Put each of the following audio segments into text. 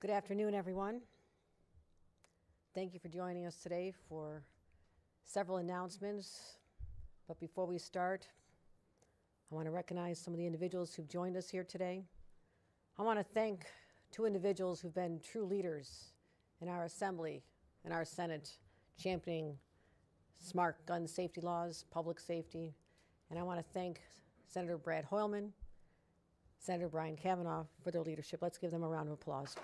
Good afternoon, everyone. Thank you for joining us today for several announcements. But before we start, I want to recognize some of the individuals who've joined us here today. I want to thank two individuals who've been true leaders in our Assembly and our Senate, championing smart gun safety laws, public safety. And I want to thank Senator Brad Hoylman, Senator Brian Kavanaugh for their leadership. Let's give them a round of applause.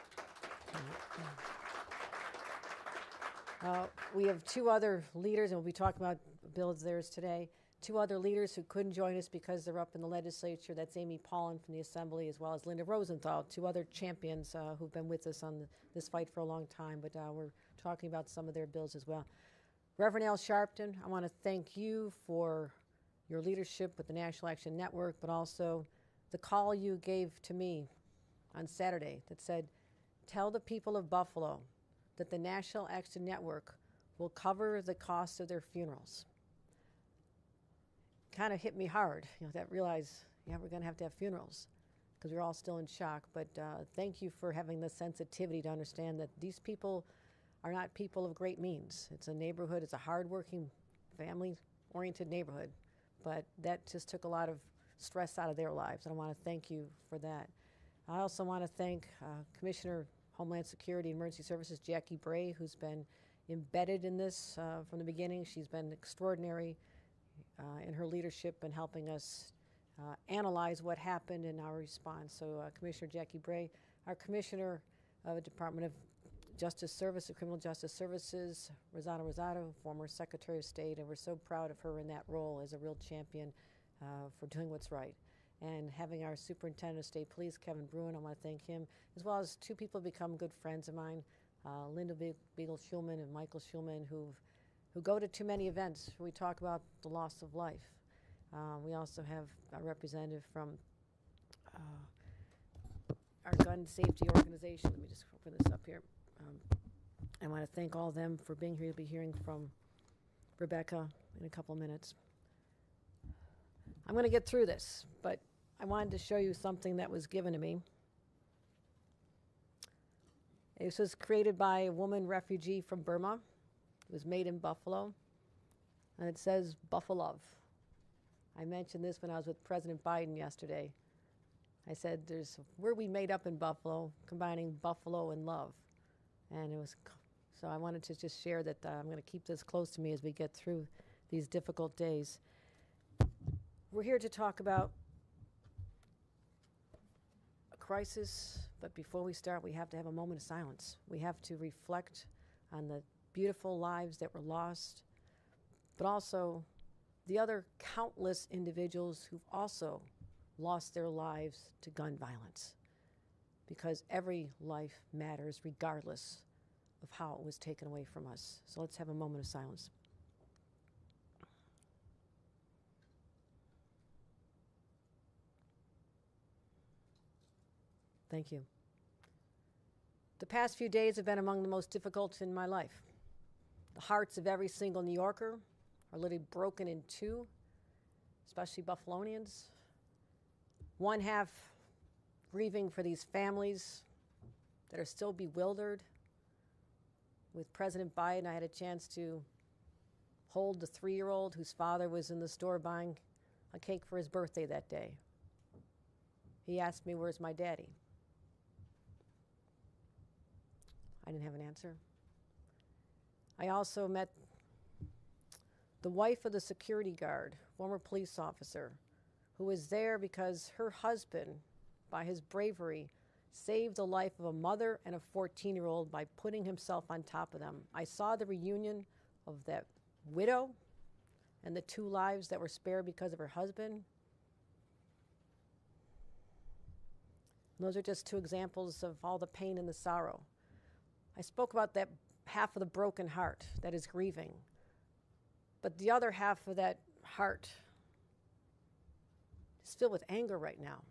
We have two other leaders, and we'll be talking about bills theirs today. Two other leaders who couldn't join us because they're up in the legislature. That's Amy Paulin from the Assembly, as well as Linda Rosenthal, two other champions who've been with us on this fight for a long time, but we're talking about some of their bills as well. Reverend Al Sharpton, I want to thank you for your leadership with the National Action Network, but also the call you gave to me on Saturday that said, tell the people of Buffalo that the National Action Network will cover the cost of their funerals. Kind of hit me hard, that realize, we're going to have funerals because we're all still in shock. But thank you for having the sensitivity to understand that these people are not people of great means. It's a neighborhood, it's a hardworking, family-oriented neighborhood, but that just took a lot of stress out of their lives, and I want to thank you for that. I also want to thank Commissioner Homeland Security and Emergency Services Jackie Bray, who's been embedded in this from the beginning. She's been extraordinary in her leadership and helping us analyze what happened in our response. So Commissioner Jackie Bray, our Commissioner of the Department of Justice Service, Criminal Justice Services, Rosanna Rosado, former Secretary of State, and we're so proud of her in that role as a real champion for doing what's right. And having our Superintendent of State Police, Kevin Bruin, I want to thank him, as well as two people who become good friends of mine, Linda Beagle-Schulman and Michael Schulman, who go to too many events where we talk about the loss of life. We also have a representative from our gun safety organization. Let me just open this up here. I want to thank all of them for being here. You'll be hearing from Rebecca in a couple minutes. I'm going to get through this, but I wanted to show you something that was given to me. This was created by a woman refugee from Burma. It was made in Buffalo, and it says Buffalo. I mentioned this when I was with President Biden yesterday. I said, there's word we made up in Buffalo, combining Buffalo and love. And it was, so I wanted to just share that I'm going to keep this close to me as we get through these difficult days. We're here to talk about a crisis, but before we start, we have to have a moment of silence. We have to reflect on the beautiful lives that were lost, but also the other countless individuals who've also lost their lives to gun violence, because every life matters regardless of how it was taken away from us. So let's have a moment of silence. Thank you. The past few days have been among the most difficult in my life. The hearts of every single New Yorker are literally broken in two, especially Buffalonians. One half grieving for these families that are still bewildered. With President Biden, I had a chance to hold the 3-year-old whose father was in the store buying a cake for his birthday that day. He asked me, "Where's my daddy?" I didn't have an answer. I also met the wife of the security guard, former police officer, who was there because her husband, by his bravery, saved the life of a mother and a 14-year-old by putting himself on top of them. I saw the reunion of that widow and the 2 lives that were spared because of her husband. And those are just 2 examples of all the pain and the sorrow. I spoke about that half of the broken heart that is grieving. But the other half of that heart is filled with anger right now.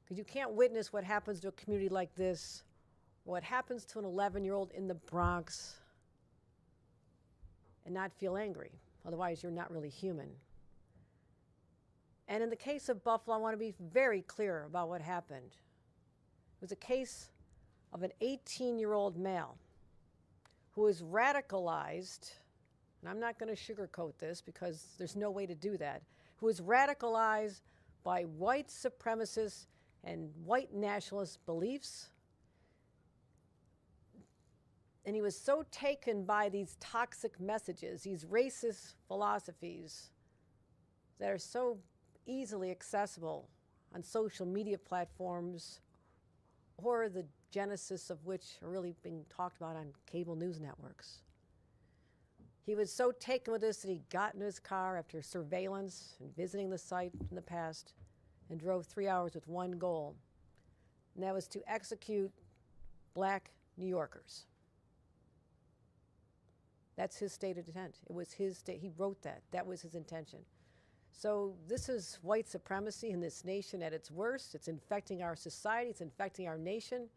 Because you can't witness what happens to a community like this, or what happens to an 11-year-old in the Bronx, and not feel angry. Otherwise, you're not really human. And in the case of Buffalo, I want to be very clear about what happened. It was a case of an 18-year-old male who was radicalized, and I'm not going to sugarcoat this because there's no way to do that, who was radicalized by white supremacist and white nationalist beliefs. And he was so taken by these toxic messages, these racist philosophies that are so easily accessible on social media platforms, or the genesis of which are really being talked about on cable news networks. He was so taken with this that he got in his car after surveillance and visiting the site in the past and drove 3 hours with one goal, and that was to execute black New Yorkers. That's his stated intent. It was his state. He wrote that. That was his intention. So this is white supremacy in this nation at its worst. It's infecting our society. It's infecting our nation.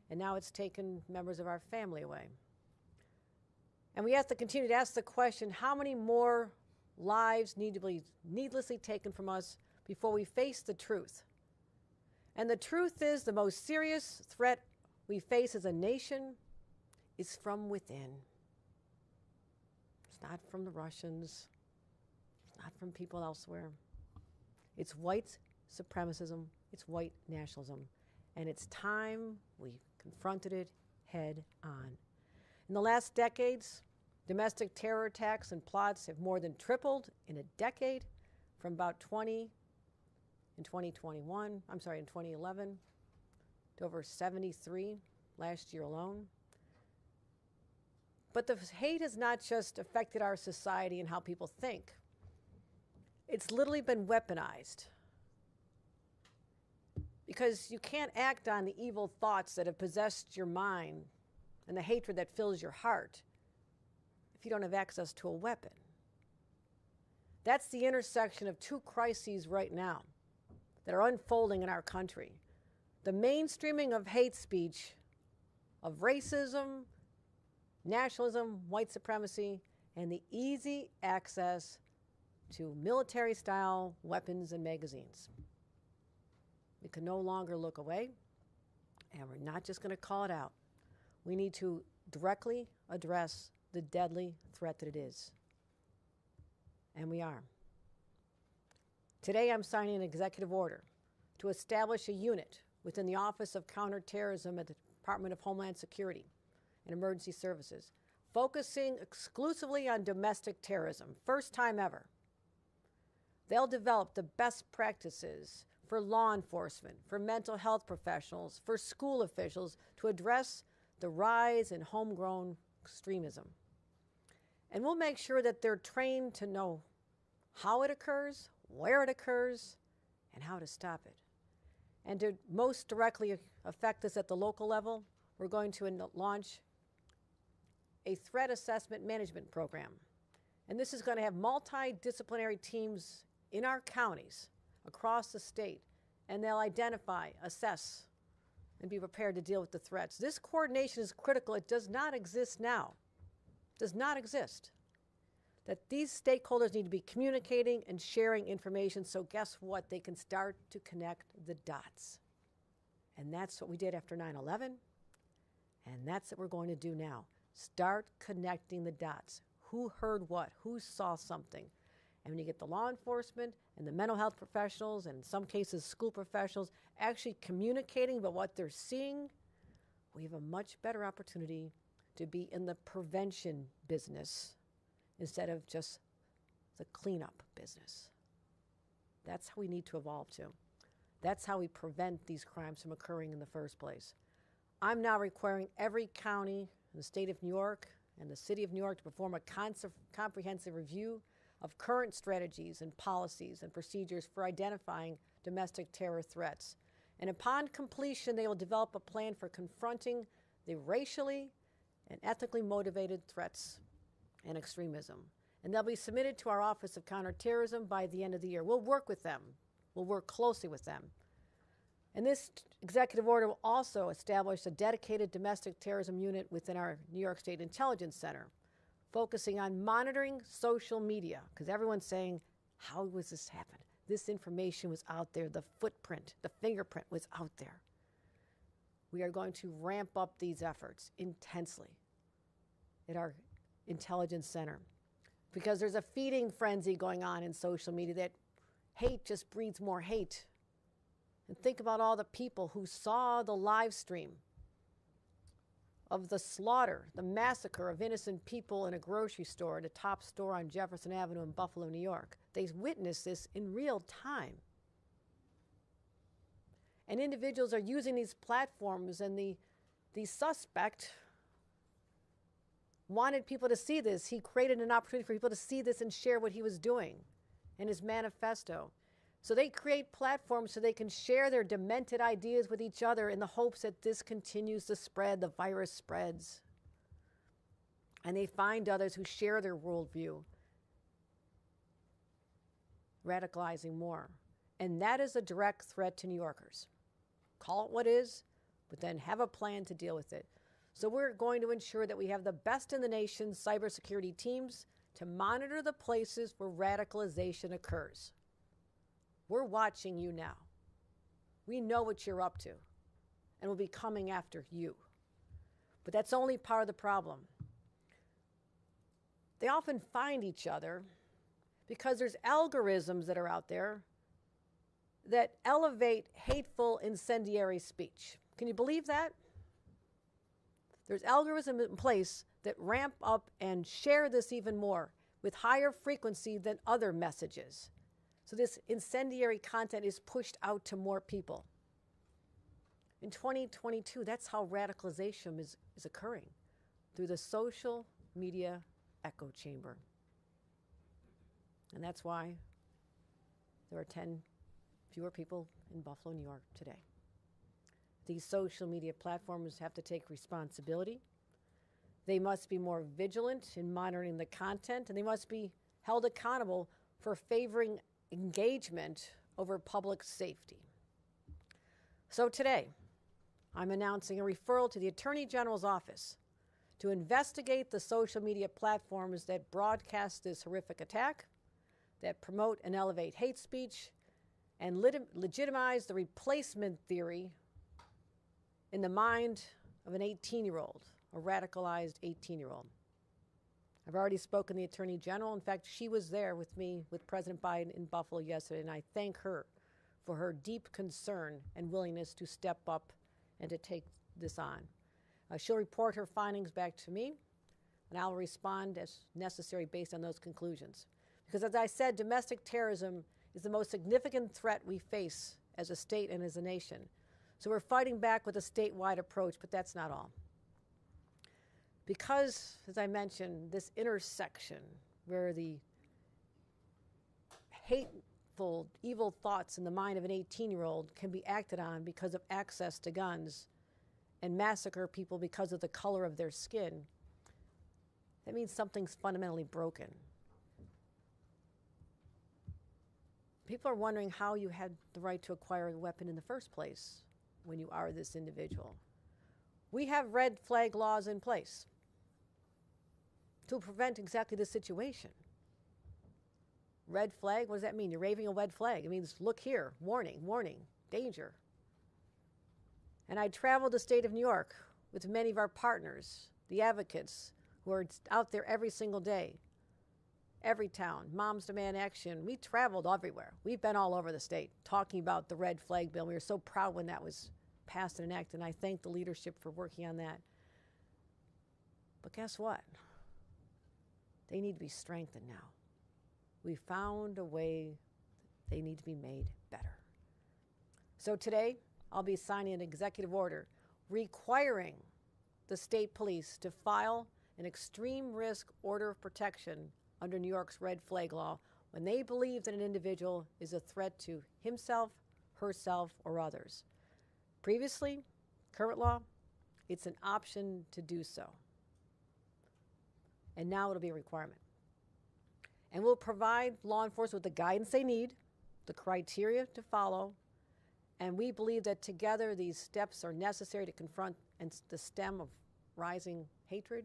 And now it's taken members of our family away. And we have to continue to ask the question, how many more lives need to be needlessly taken from us before we face the truth? And the truth is, the most serious threat we face as a nation is from within. It's not from the Russians. It's not from people elsewhere. It's white supremacism. It's white nationalism. And it's time we confronted it head on. In the last decades, domestic terror attacks and plots have more than tripled in a decade, from about 20 in 2011, to over 73 last year alone. But the hate has not just affected our society and how people think. It's literally been weaponized. Because you can't act on the evil thoughts that have possessed your mind and the hatred that fills your heart if you don't have access to a weapon. That's the intersection of two crises right now that are unfolding in our country. The mainstreaming of hate speech, of racism, nationalism, white supremacy, and the easy access to military-style weapons and magazines. We can no longer look away, and we're not just going to call it out. We need to directly address the deadly threat that it is. And we are. Today, I'm signing an executive order to establish a unit within the Office of Counterterrorism at the Department of Homeland Security and Emergency Services, focusing exclusively on domestic terrorism, first time ever. They'll develop the best practices for law enforcement, for mental health professionals, for school officials to address the rise in homegrown extremism. And we'll make sure that they're trained to know how it occurs, where it occurs, and how to stop it. And to most directly affect this at the local level, we're going to launch a threat assessment management program. And this is going to have multidisciplinary teams in our counties across the state, and they'll identify, assess, and be prepared to deal with the threats. This coordination is critical. It does not exist now. It does not exist. That these stakeholders need to be communicating and sharing information, so guess what? They can start to connect the dots. And that's what we did after 9/11, and that's what we're going to do now. Start connecting the dots. Who heard what? Who saw something? And when you get the law enforcement and the mental health professionals, and in some cases school professionals, actually communicating about what they're seeing, we have a much better opportunity to be in the prevention business instead of just the cleanup business. That's how we need to evolve to. That's how we prevent these crimes from occurring in the first place. I'm now requiring every county in the state of New York and the city of New York to perform a comprehensive review of current strategies and policies and procedures for identifying domestic terror threats. And upon completion, they will develop a plan for confronting the racially and ethnically motivated threats and extremism. And they'll be submitted to our Office of Counterterrorism by the end of the year. We'll work with them. We'll work closely with them. And this executive order will also establish a dedicated domestic terrorism unit within our New York State Intelligence Center, focusing on monitoring social media, because everyone's saying, how was this happen? This information was out there, the footprint, the fingerprint was out there. We are going to ramp up these efforts intensely at our intelligence center because there's a feeding frenzy going on in social media that hate just breeds more hate. And think about all the people who saw the live stream of the slaughter, the massacre of innocent people in a grocery store, at a top store on Jefferson Avenue in Buffalo, New York. They witnessed this in real time. And individuals are using these platforms, and the suspect wanted people to see this. He created an opportunity for people to see this and share what he was doing in his manifesto. So they create platforms so they can share their demented ideas with each other in the hopes that this continues to spread, the virus spreads. And they find others who share their worldview, radicalizing more. And that is a direct threat to New Yorkers. Call it what is, but then have a plan to deal with it. So we're going to ensure that we have the best in the nation cybersecurity teams to monitor the places where radicalization occurs. We're watching you now. We know what you're up to, and we'll be coming after you. But that's only part of the problem. They often find each other because there's algorithms that are out there that elevate hateful, incendiary speech. Can you believe that? There's algorithms in place that ramp up and share this even more with higher frequency than other messages. So this incendiary content is pushed out to more people. In 2022, that's how radicalization is occurring, through the social media echo chamber. And that's why there are 10 fewer people in Buffalo, New York today. These social media platforms have to take responsibility. They must be more vigilant in monitoring the content, and they must be held accountable for favoring engagement over public safety. So today, I'm announcing a referral to the Attorney General's office to investigate the social media platforms that broadcast this horrific attack, that promote and elevate hate speech, and legitimize the replacement theory in the mind of an 18-year-old, a radicalized 18-year-old. I've already spoken to the Attorney General. In fact, she was there with me with President Biden in Buffalo yesterday, and I thank her for her deep concern and willingness to step up and to take this on. She'll report her findings back to me, and I'll respond as necessary based on those conclusions. Because as I said, domestic terrorism is the most significant threat we face as a state and as a nation. So we're fighting back with a statewide approach, but that's not all. Because, as I mentioned, this intersection where the hateful, evil thoughts in the mind of an 18-year-old can be acted on because of access to guns and massacre people because of the color of their skin, that means something's fundamentally broken. People are wondering how you had the right to acquire a weapon in the first place when you are this individual. We have red flag laws in place to prevent exactly this situation. Red flag, what does that mean? You're waving a red flag. It means, look here, warning, warning, danger. And I traveled the state of New York with many of our partners, the advocates, who are out there every single day, every town, Moms Demand Action. We traveled everywhere. We've been all over the state talking about the red flag bill. We were so proud when that was passed and enacted, and I thank the leadership for working on that. But guess what? They need to be strengthened now. We found a way they need to be made better. So today, I'll be signing an executive order requiring the state police to file an extreme risk order of protection under New York's red flag law when they believe that an individual is a threat to himself, herself, or others. Previously, current law, it's an option to do so. And now it'll be a requirement. And we'll provide law enforcement with the guidance they need, the criteria to follow, and we believe that together these steps are necessary to confront the stem of rising hatred,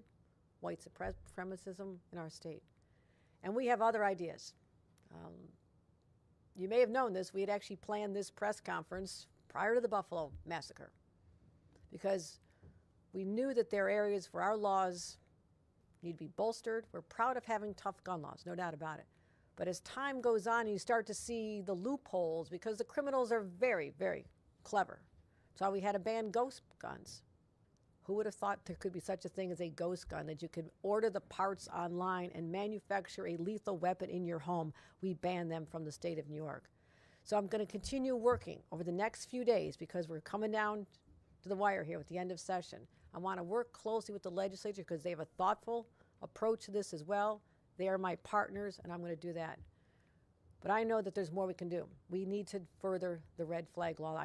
white supremacism in our state. And we have other ideas. You may have known this. We had actually planned this press conference prior to the Buffalo massacre because we knew that there are areas where our laws need to be bolstered. We're proud of having tough gun laws, no doubt about it. But as time goes on, you start to see the loopholes because the criminals are very, very clever. That's why we had to ban ghost guns. Who would have thought there could be such a thing as a ghost gun, that you could order the parts online and manufacture a lethal weapon in your home? We banned them from the state of New York. So I'm going to continue working over the next few days, because we're coming down to the wire here with the end of session. I want to work closely with the legislature because they have a thoughtful approach to this as well. They are my partners, and I'm going to do that. But I know that there's more we can do. We need to further the red flag law.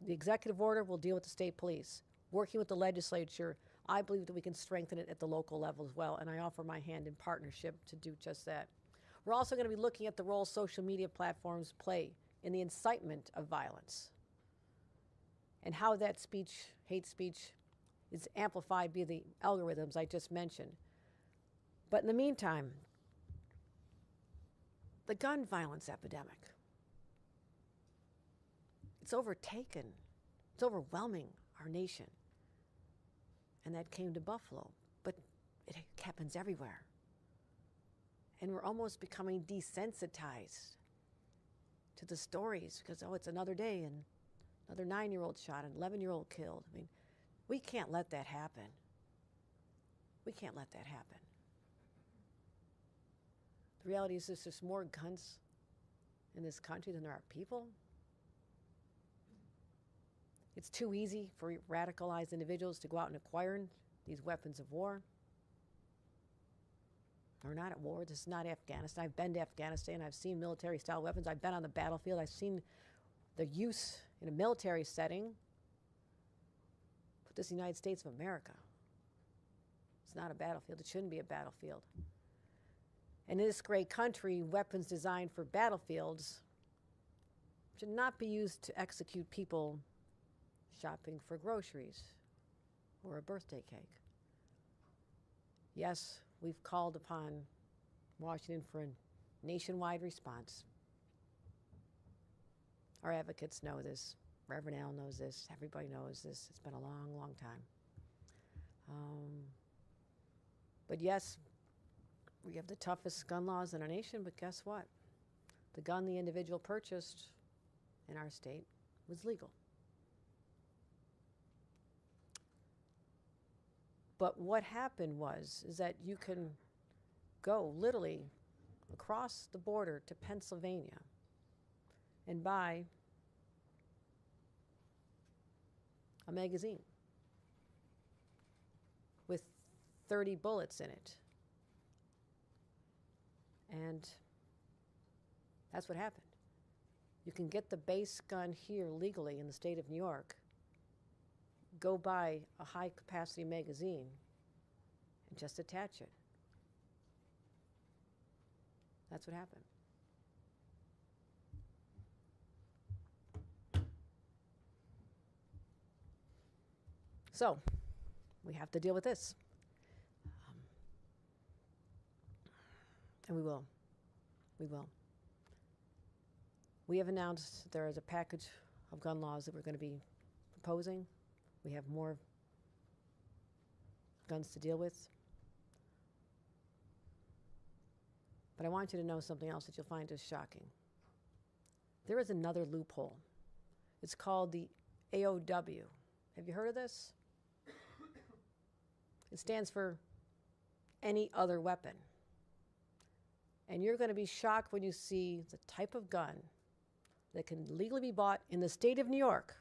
The executive order will deal with the state police. Working with the legislature, I believe that we can strengthen it at the local level as well, and I offer my hand in partnership to do just that. We're also going to be looking at the role social media platforms play in the incitement of violence, and how that speech, hate speech, is amplified via the algorithms I just mentioned. But in the meantime, the gun violence epidemic, it's overtaken, it's overwhelming our nation. And that came to Buffalo, but it happens everywhere. And we're almost becoming desensitized to the stories because, oh, it's another day and another 9-year-old shot, an 11-year-old killed. I mean, we can't let that happen. We can't let that happen. The reality is there's just more guns in this country than there are people. It's too easy for radicalized individuals to go out and acquire these weapons of war. We're not at war. This is not Afghanistan. I've been to Afghanistan. I've seen military-style weapons. I've been on the battlefield. I've seen the use in a military setting. But this is the United States of America. It's not a battlefield. It shouldn't be a battlefield. And in this great country, weapons designed for battlefields should not be used to execute people shopping for groceries or a birthday cake. Yes, we've called upon Washington for a nationwide response. Our advocates know this. Reverend Al knows this. Everybody knows this. It's been a long, long time. But yes, we have the toughest gun laws in our nation, but guess what? The gun the individual purchased in our state was legal. But what happened is that you can go literally across the border to Pennsylvania and buy a magazine with 30 bullets in it. And that's what happened. You can get the base gun here legally in the state of New York, go buy a high-capacity magazine, and just attach it. That's what happened. So, we have to deal with this. And we will. We will. We have announced there is a package of gun laws that we're going to be proposing. We have more guns to deal with. But I want you to know something else that you'll find is shocking. There is another loophole. It's called the AOW. Have you heard of this? It stands for any other weapon. And you're going to be shocked when you see the type of gun that can legally be bought in the state of New York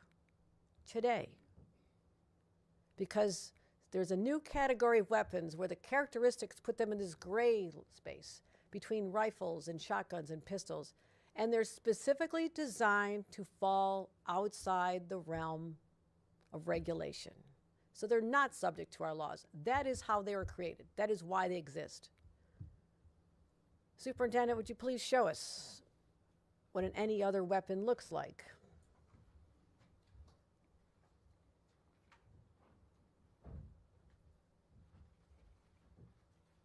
today. Because there's a new category of weapons where the characteristics put them in this gray space between rifles and shotguns and pistols. And they're specifically designed to fall outside the realm of regulation. So they're not subject to our laws. That is how they were created. That is why they exist. Superintendent, would you please show us what an any other weapon looks like?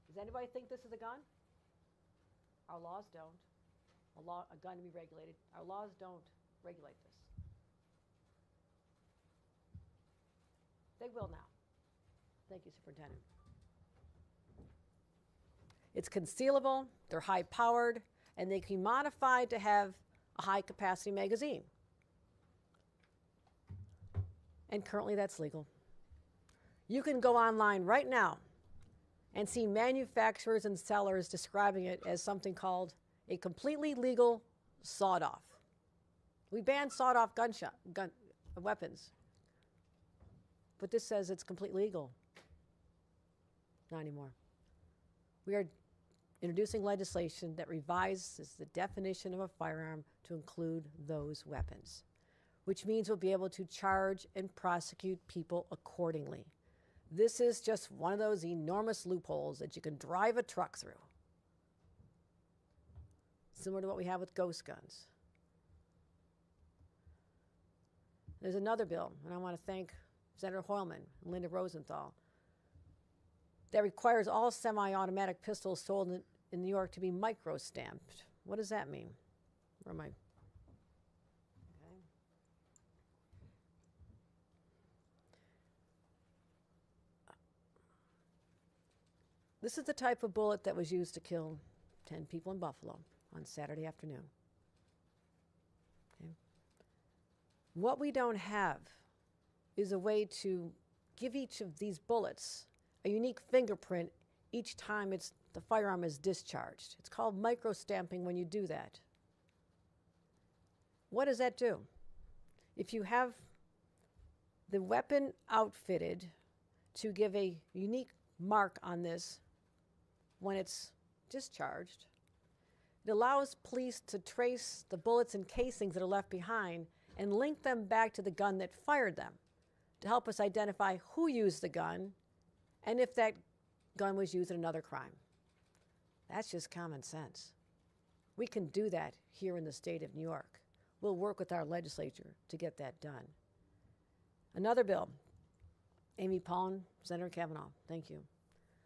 Does anybody think this is a gun? Our laws don't. A gun to be regulated. Our laws don't regulate this. They will now. Thank you, Superintendent. It's concealable, they're high-powered, and they can be modified to have a high-capacity magazine. And currently that's legal. You can go online right now and see manufacturers and sellers describing it as something called a completely legal sawed-off. We banned sawed-off weapons, but this says it's completely legal. Not anymore. We are introducing legislation that revises the definition of a firearm to include those weapons, which means we'll be able to charge and prosecute people accordingly. This is just one of those enormous loopholes that you can drive a truck through, similar to what we have with ghost guns. There's another bill, and I want to thank Senator Hoylman and Linda Rosenthal, that requires all semi-automatic pistols sold in New York to be micro-stamped. What does that mean? Where am I? Okay. This is the type of bullet that was used to kill 10 people in Buffalo on Saturday afternoon. Okay. What we don't have is a way to give each of these bullets a unique fingerprint each time the firearm is discharged. It's called micro-stamping when you do that. What does that do? If you have the weapon outfitted to give a unique mark on this when it's discharged, it allows police to trace the bullets and casings that are left behind and link them back to the gun that fired them to help us identify who used the gun and if that gun was used in another crime. That's just common sense. We can do that here in the state of New York. We'll work with our legislature to get that done. Another bill, Amy Paulin, Senator Kavanaugh, thank you.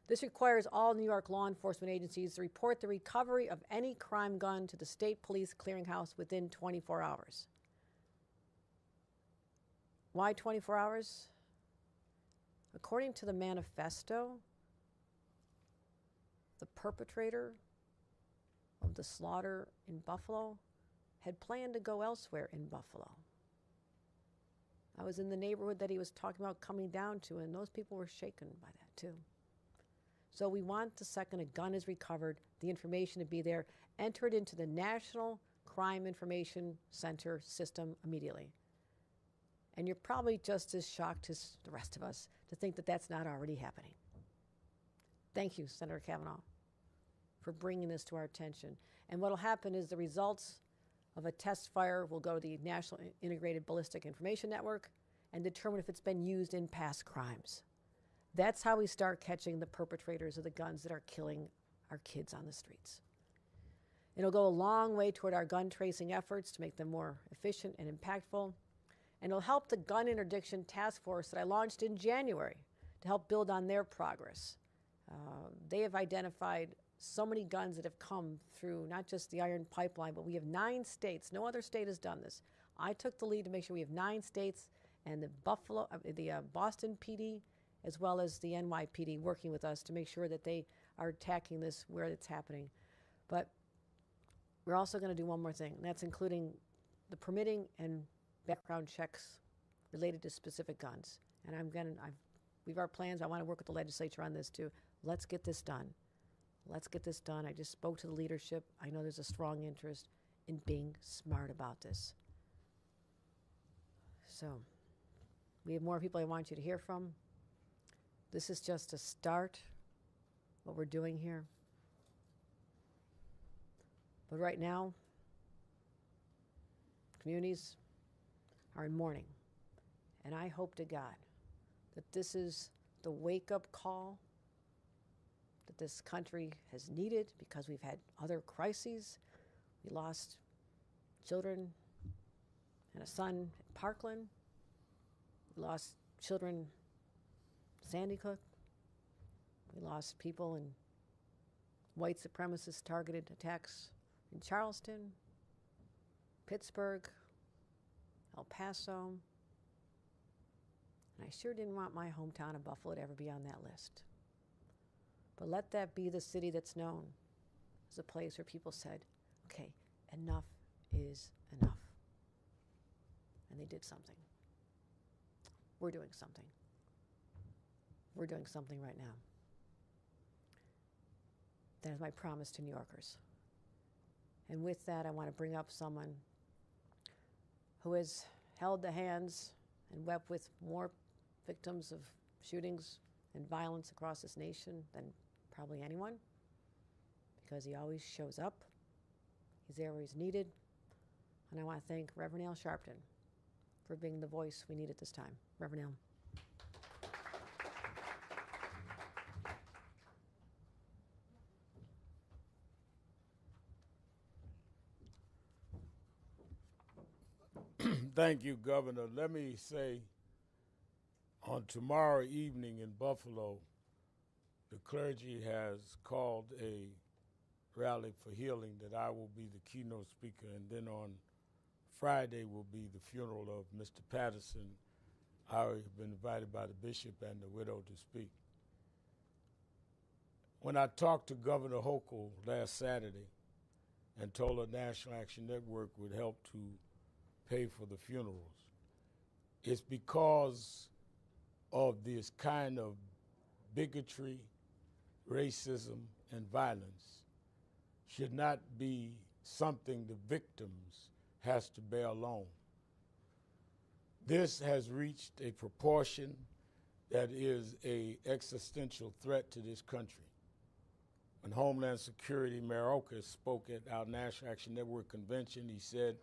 This requires all New York law enforcement agencies to report the recovery of any crime gun to the state police clearinghouse within 24 hours. Why 24 hours? According to the manifesto, the perpetrator of the slaughter in Buffalo had planned to go elsewhere in Buffalo. I was in the neighborhood that he was talking about coming down to, and those people were shaken by that too. So we want the second a gun is recovered, the information to be there, enter it into the National Crime Information Center system immediately. And you're probably just as shocked as the rest of us to think that that's not already happening. Thank you, Senator Kavanaugh, for bringing this to our attention. And what will happen is the results of a test fire will go to the National Integrated Ballistic Information Network and determine if it's been used in past crimes. That's how we start catching the perpetrators of the guns that are killing our kids on the streets. It'll go a long way toward our gun tracing efforts to make them more efficient and impactful. And it'll help the Gun Interdiction Task Force that I launched in January to help build on their progress. They have identified so many guns that have come through not just the Iron Pipeline, but we have 9 states. No other state has done this. I took the lead to make sure we have 9 states and the Boston PD as well as the NYPD working with us to make sure that they are attacking this where it's happening. But we're also going to do one more thing, and that's including the permitting and background checks related to specific guns. And we have our plans. I want to work with the legislature on this too. Let's get this done. Let's get this done. I just spoke to the leadership. I know there's a strong interest in being smart about this. So we have more people I want you to hear from. This is just a start, what we're doing here. But right now, communities are in mourning. And I hope to God that this is the wake-up call that this country has needed because we've had other crises. We lost children and a son at Parkland. We lost children at Sandy Hook. We lost people in white supremacist targeted attacks in Charleston, Pittsburgh, El Paso. And I sure didn't want my hometown of Buffalo to ever be on that list. But let that be the city that's known as a place where people said, okay, enough is enough. And they did something. We're doing something. We're doing something right now. That is my promise to New Yorkers. And with that, I want to bring up someone who has held the hands and wept with more victims of shootings and violence across this nation than probably anyone, because he always shows up. He's there where he's needed. And I want to thank Reverend Al Sharpton for being the voice we need at this time. Reverend Al. Thank you, Governor. Let me say, on tomorrow evening in Buffalo, the clergy has called a rally for healing that I will be the keynote speaker, and then on Friday will be the funeral of Mr. Patterson. I have been invited by the bishop and the widow to speak. When I talked to Governor Hochul last Saturday and told her National Action Network would help to pay for the funerals, it's because of this kind of bigotry, racism, and violence should not be something the victims has to bear alone. This has reached a proportion that is an existential threat to this country. When Homeland Security Mayor Oka spoke at our National Action Network convention, he said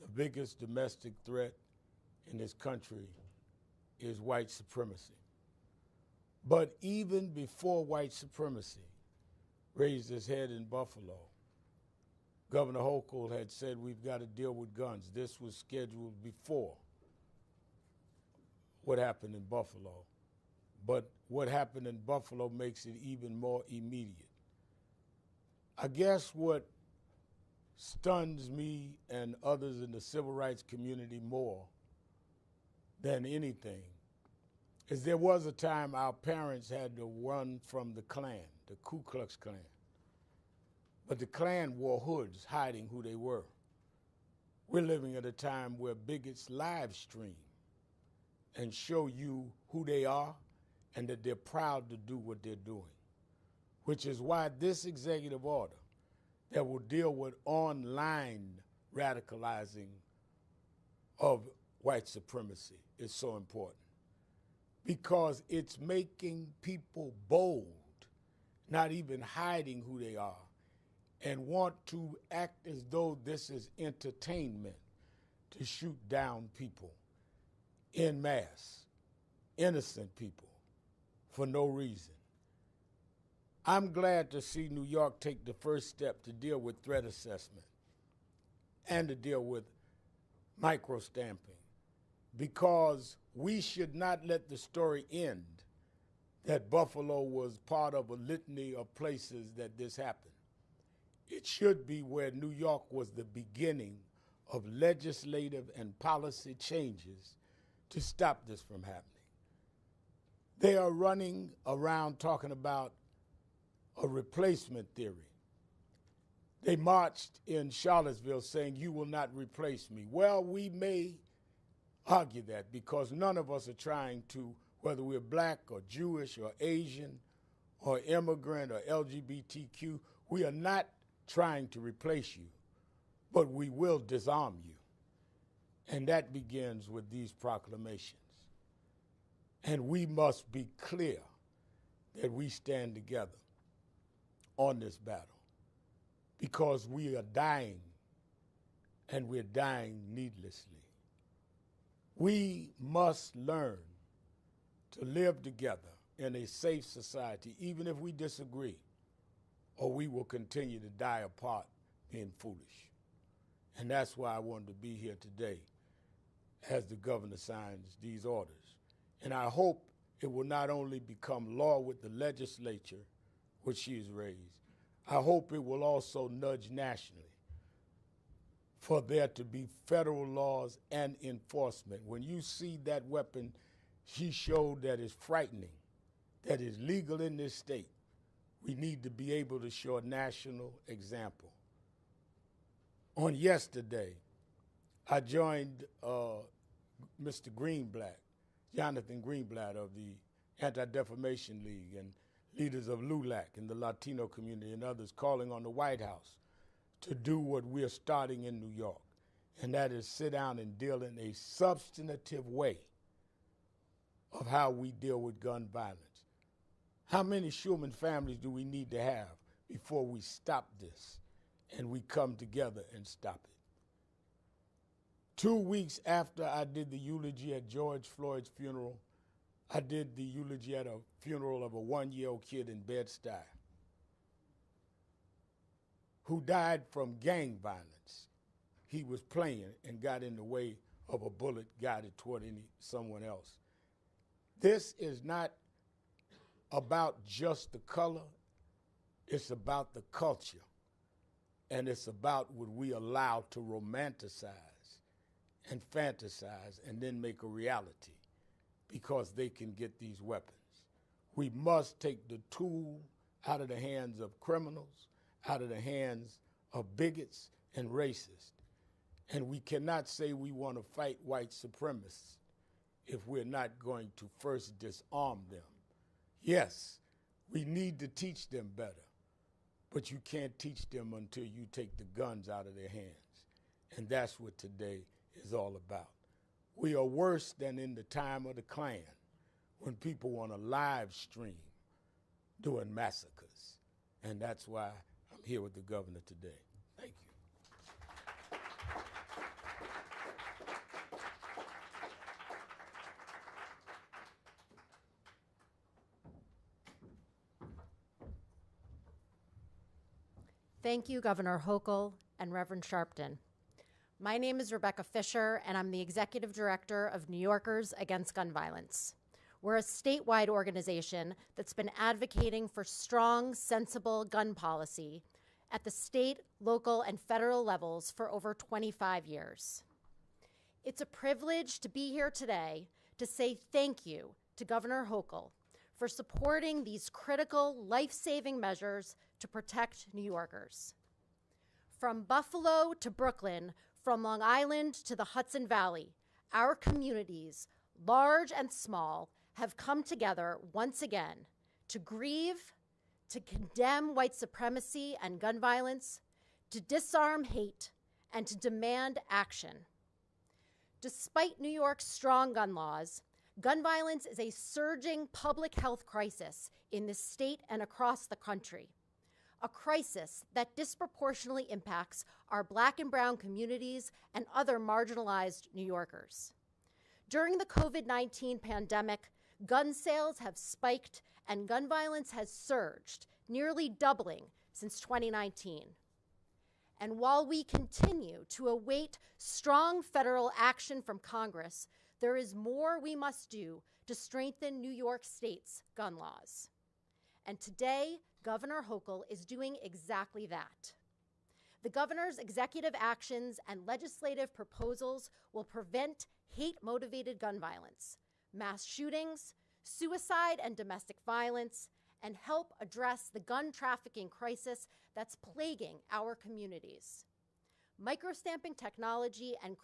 the biggest domestic threat in this country is white supremacy. But even before white supremacy raised its head in Buffalo, Governor Hochul had said we've got to deal with guns. This was scheduled before what happened in Buffalo. But what happened in Buffalo makes it even more immediate. I guess what stuns me and others in the civil rights community more than anything is there was a time our parents had to run from the Klan, the Ku Klux Klan. But the Klan wore hoods hiding who they were. We're living at a time where bigots live stream and show you who they are and that they're proud to do what they're doing, which is why this executive order that will deal with online radicalizing of white supremacy is so important, because it's making people bold, not even hiding who they are, and want to act as though this is entertainment to shoot down people en masse, innocent people, for no reason. I'm glad to see New York take the first step to deal with threat assessment and to deal with micro-stamping, because we should not let the story end that Buffalo was part of a litany of places that this happened. It should be where New York was the beginning of legislative and policy changes to stop this from happening. They are running around talking about a replacement theory. They marched in Charlottesville saying, "You will not replace me." Well, we may argue that, because none of us are trying to, whether we're black or Jewish or Asian or immigrant or LGBTQ, we are not trying to replace you, but we will disarm you. And that begins with these proclamations. And we must be clear that we stand together on this battle, because we are dying, and we're dying needlessly. We must learn to live together in a safe society, even if we disagree, or we will continue to die apart being foolish. And that's why I wanted to be here today as the governor signs these orders. And I hope it will not only become law with the legislature, which she has raised, I hope it will also nudge nationally for there to be federal laws and enforcement. When you see that weapon She showed that it's frightening, that it's legal in this state. We need to be able to show a national example. On yesterday, I joined Mr. Greenblatt, Jonathan Greenblatt of the Anti-Defamation League, and leaders of LULAC and the Latino community and others calling on the White House to do what we're starting in New York, and that is sit down and deal in a substantive way of how we deal with gun violence. How many Schumann families do we need to have before we stop this and we come together and stop it? 2 weeks after I did the eulogy at George Floyd's funeral, I did the eulogy at a funeral of a 1-year-old kid in Bed-Stuy who died from gang violence. He was playing and got in the way of a bullet guided toward someone else. This is not about just the color, it's about the culture, and it's about what we allow to romanticize and fantasize and then make a reality because they can get these weapons. We must take the tool out of the hands of criminals, out of the hands of bigots and racists. And we cannot say we want to fight white supremacists if we're not going to first disarm them. Yes, we need to teach them better, but you can't teach them until you take the guns out of their hands. And that's what today is all about. We are worse than in the time of the Klan when people want to live stream doing massacres. And that's why I'm here with the governor today. Thank you. Thank you, Governor Hochul and Reverend Sharpton. My name is Rebecca Fisher, and I'm the Executive Director of New Yorkers Against Gun Violence. We're a statewide organization that's been advocating for strong, sensible gun policy at the state, local, and federal levels for over 25 years. It's a privilege to be here today to say thank you to Governor Hochul for supporting these critical, life-saving measures to protect New Yorkers. From Buffalo to Brooklyn, from Long Island to the Hudson Valley, our communities, large and small, have come together once again to grieve, to condemn white supremacy and gun violence, to disarm hate, and to demand action. Despite New York's strong gun laws, gun violence is a surging public health crisis in this state and across the country. A crisis that disproportionately impacts our Black and brown communities and other marginalized New Yorkers. During the COVID-19 pandemic, gun sales have spiked and gun violence has surged, nearly doubling since 2019. And while we continue to await strong federal action from Congress, there is more we must do to strengthen New York State's gun laws. And today, Governor Hochul is doing exactly that. The governor's executive actions and legislative proposals will prevent hate-motivated gun violence, mass shootings, suicide and domestic violence, and help address the gun trafficking crisis that's plaguing our communities. Microstamping technology and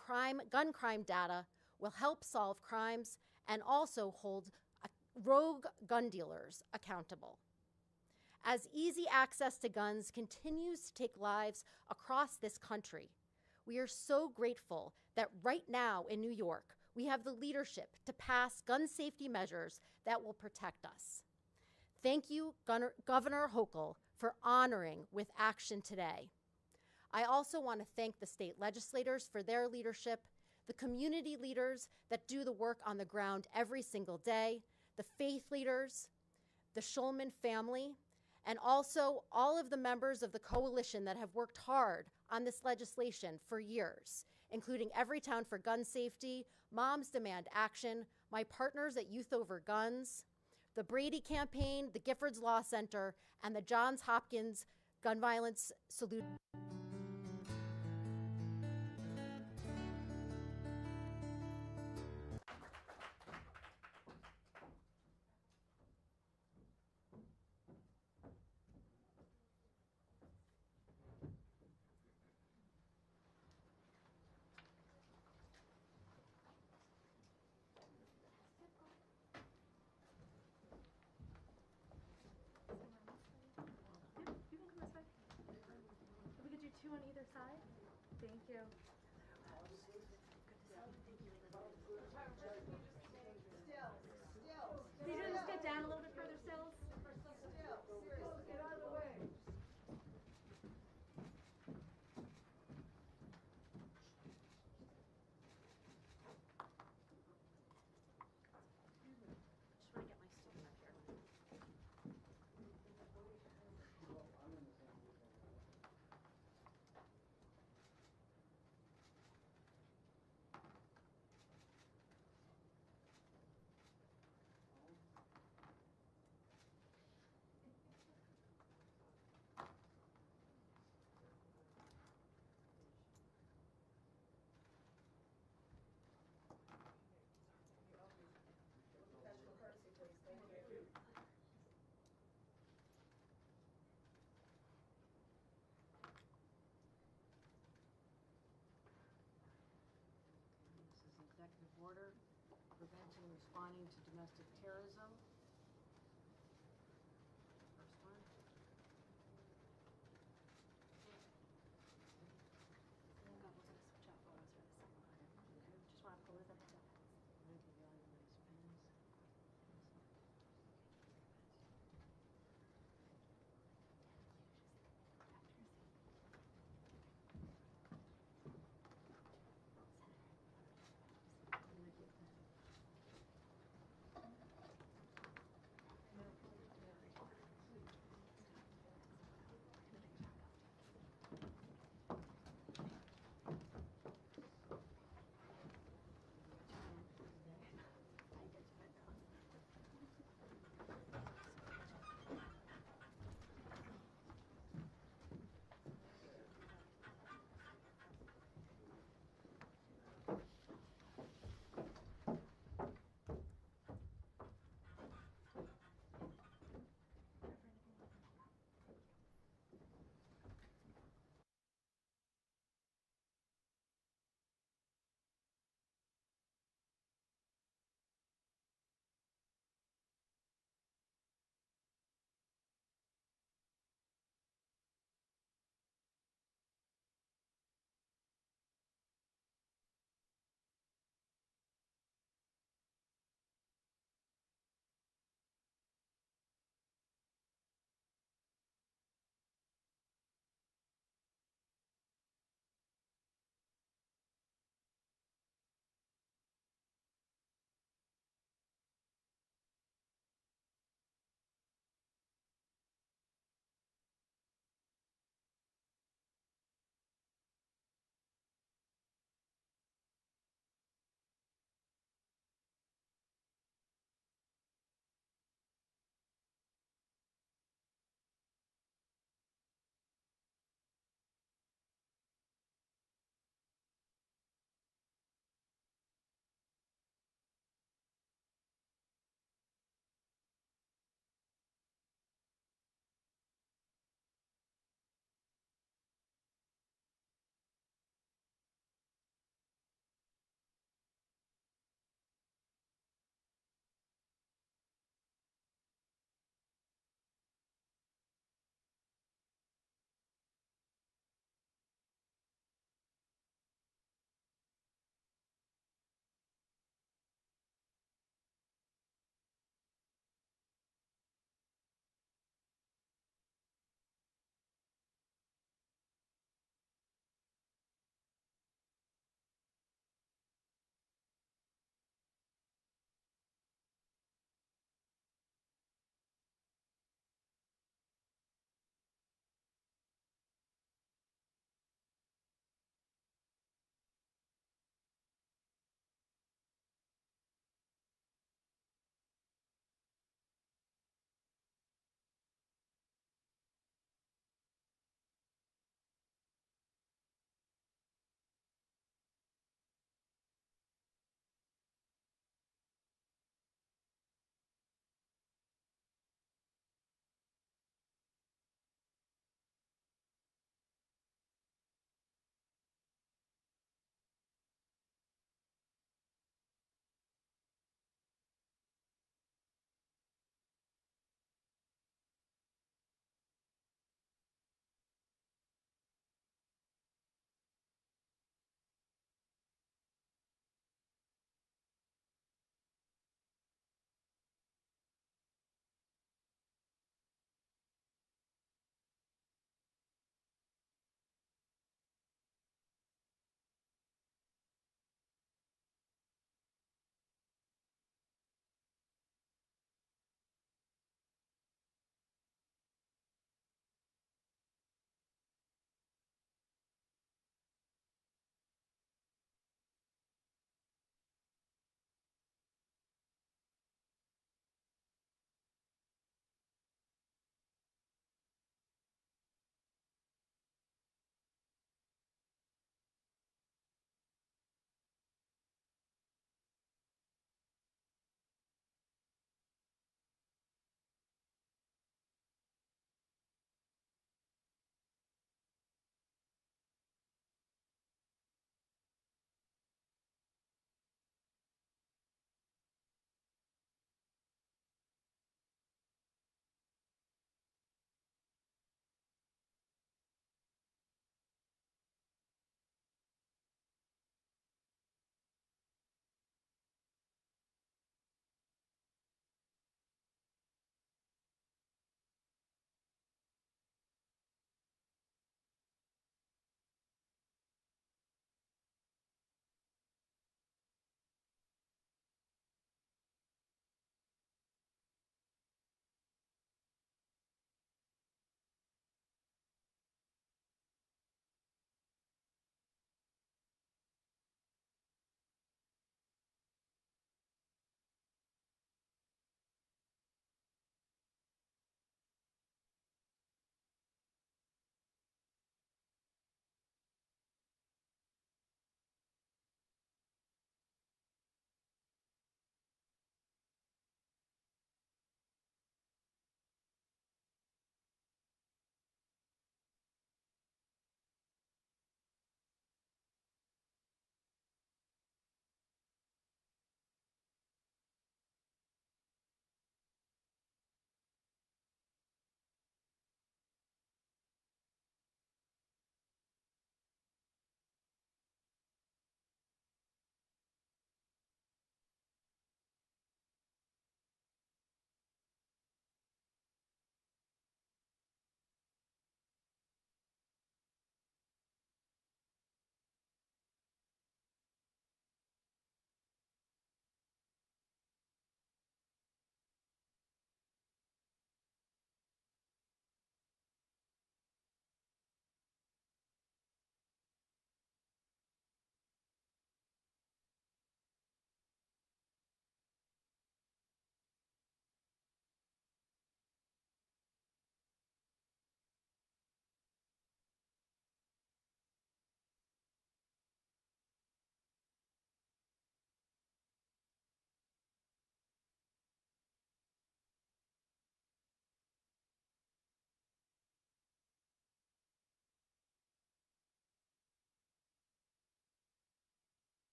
gun crime data will help solve crimes and also hold rogue gun dealers accountable. As easy access to guns continues to take lives across this country, we are so grateful that right now in New York, we have the leadership to pass gun safety measures that will protect us. Thank you, Governor Hochul, for honoring with action today. I also want to thank the state legislators for their leadership, the community leaders that do the work on the ground every single day, the faith leaders, the Schulman family, and also all of the members of the coalition that have worked hard on this legislation for years, including Everytown for Gun Safety, Moms Demand Action, my partners at Youth Over Guns, the Brady Campaign, the Giffords Law Center, and the Johns Hopkins Gun Violence Solution. Thank you. Can you just get down a little bit further, Stills? Get out of the way. Just want to get my student up here. This is executive order preventing and responding to domestic terrorism. First one. Just want to pull this up. I'm gonna give you all your nice pens. I'm gonna get that.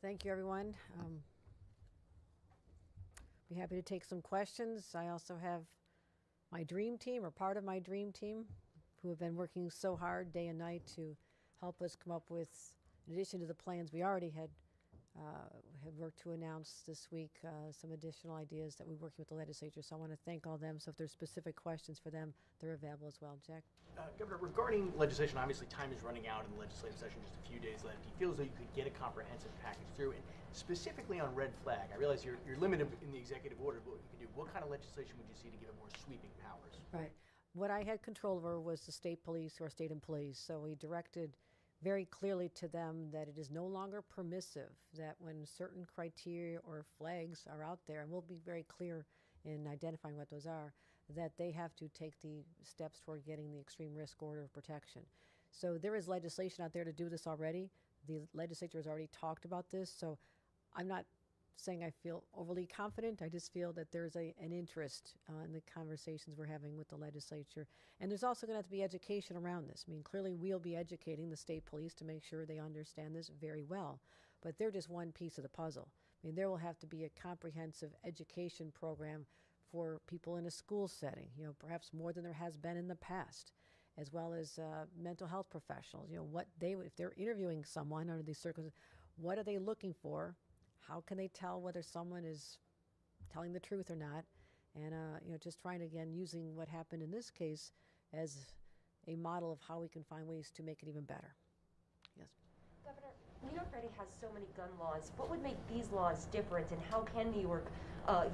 Thank you, everyone. Be happy to take some questions. I also have my dream team, or part of my dream team, who have been working so hard day and night to help us come up with, in addition to the plans we already had worked to announce this week, some additional ideas that we're working with the legislature. So I want to thank all them. So if there's specific questions for them, they're available as well. Jack? Governor, regarding legislation, obviously time is running out in the legislative session, just a few days left. Do you feel as though you could get a comprehensive package through? And specifically on red flag, I realize you're limited in the executive order, but what you can do, what kind of legislation would you see to give it more sweeping powers? Right. What I had control over was the state police or state employees. So we directed very clearly to them that it is no longer permissive that when certain criteria or flags are out there, and we'll be very clear in identifying what those are, that they have to take the steps toward getting the extreme risk order of protection. So there is legislation out there to do this already. The legislature has already talked about this, so I'm not saying I feel overly confident. I just feel that there's an interest in the conversations we're having with the legislature. And there's also going to have to be education around this. I mean, clearly we'll be educating the state police to make sure they understand this very well. But they're just one piece of the puzzle. I mean, there will have to be a comprehensive education program for people in a school setting, you know, perhaps more than there has been in the past, as well as mental health professionals. You know, what they, if they're interviewing someone under these circumstances, what are they looking for? How can they tell whether someone is telling the truth or not? And, you know, just trying to, again, using what happened in this case as a model of how we can find ways to make it even better. Yes. Governor, New York already has so many gun laws. What would make these laws different, and how can New York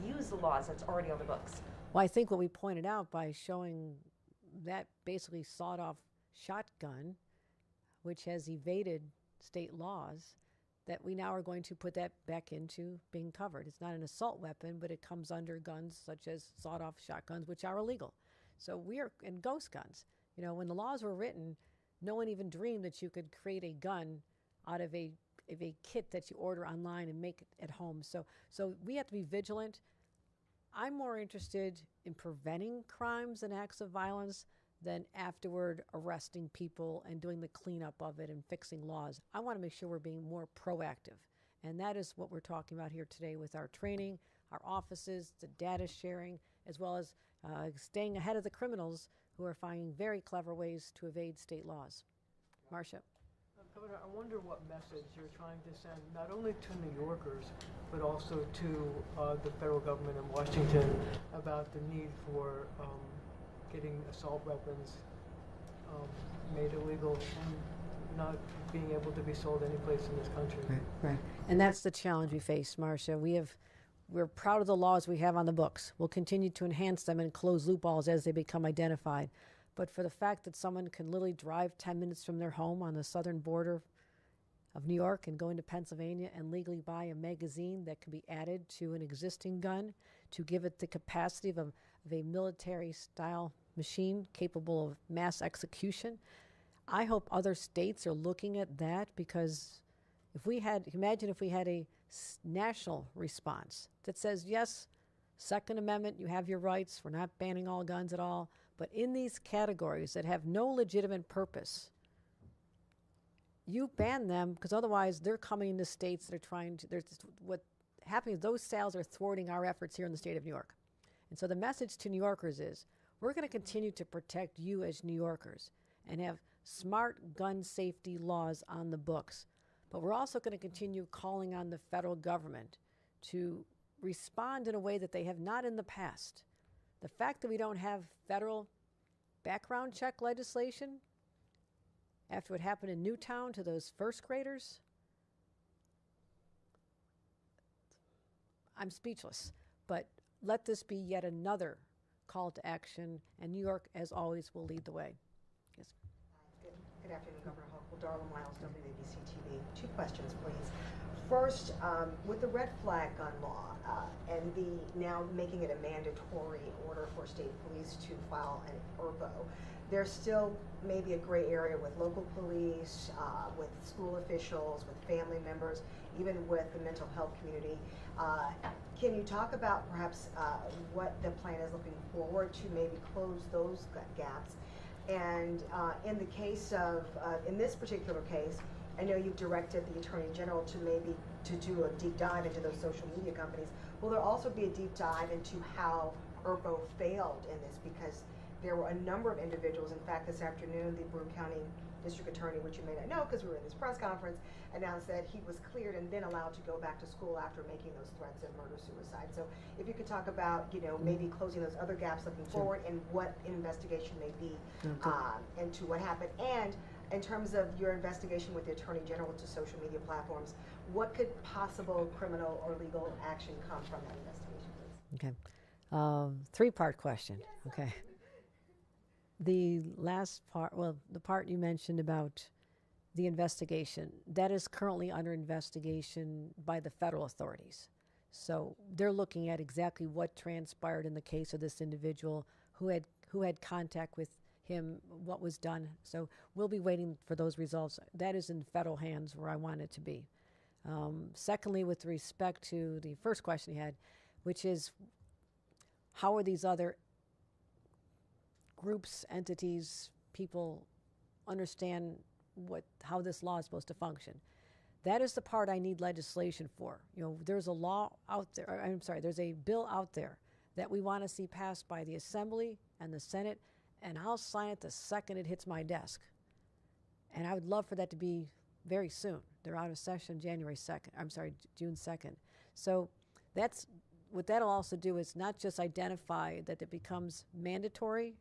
use the laws that's already on the books? Well, I think what we pointed out by showing that basically sawed-off shotgun, which has evaded state laws, that we now are going to put that back into being covered. It's not an assault weapon, but it comes under guns such as sawed-off shotguns, which are illegal. So we are, and ghost guns. You know, when the laws were written, no one even dreamed that you could create a gun out of a kit that you order online and make it at home. So we have to be vigilant. I'm more interested in preventing crimes and acts of violence than afterward arresting people and doing the cleanup of it and fixing laws. I want to make sure we're being more proactive. And that is what we're talking about here today with our training, our offices, the data sharing, as well as staying ahead of the criminals who are finding very clever ways to evade state laws. Marcia. Governor, I wonder what message you're trying to send not only to New Yorkers, but also to the federal government in Washington about the need for getting assault weapons made illegal and not being able to be sold any place in this country. Right. And that's the challenge we face, Marcia. We're proud of the laws we have on the books. We'll continue to enhance them and close loopholes as they become identified. But for the fact that someone can literally drive 10 minutes from their home on the southern border of New York and go into Pennsylvania and legally buy a magazine that can be added to an existing gun to give it the capacity of a military-style machine capable of mass execution. I hope other states are looking at that, because imagine if we had a national response that says, yes, Second Amendment, you have your rights, we're not banning all guns at all, but in these categories that have no legitimate purpose, you ban them, because otherwise they're coming into states that are trying to, what happening is those sales are thwarting our efforts here in the state of New York. And so the message to New Yorkers is, we're going to continue to protect you as New Yorkers and have smart gun safety laws on the books. But we're also going to continue calling on the federal government to respond in a way that they have not in the past. The fact that we don't have federal background check legislation after what happened in Newtown to those first graders, I'm speechless. But let this be yet another call to action, and New York, as always, will lead the way. Yes. Good afternoon, Governor Hochul. Darla Miles, WGRZ-TV. 2 questions, please. First, with the red flag gun law and the now making it a mandatory order for state police to file an IRBO, there's still maybe a gray area with local police, with school officials, with family members, even with the mental health community. Can you talk about perhaps what the plan is looking forward to maybe close those gaps? And in the case of, in this particular case, I know you've directed the Attorney General to maybe to do a deep dive into those social media companies. Will there also be a deep dive into how ERPO failed in this? Because there were a number of individuals. In fact, this afternoon, the Breward County District Attorney, which you may not know because we were in this press conference, announced that he was cleared and then allowed to go back to school after making those threats of murder-suicide. So if you could talk about, maybe closing those other gaps looking forward and what an investigation may be into what happened. And in terms of your investigation with the Attorney General to social media platforms, what could possible criminal or legal action come from that investigation, please? Okay. Three-part question. Okay. The last part, well, the part you mentioned about the investigation, that is currently under investigation by the federal authorities. So they're looking at exactly what transpired in the case of this individual, who had contact with him, what was done. So we'll be waiting for those results. That is in federal hands where I want it to be. Secondly, with respect to the first question you had, which is how are these other groups, entities, people understand how this law is supposed to function? That is the part I need legislation for. There's a law out there, there's a bill out there that we want to see passed by the Assembly and the Senate, and I'll sign it the second it hits my desk. And I would love for that to be very soon. They're out of session June 2nd. So that's what that'll also do, is not just identify that it becomes mandatory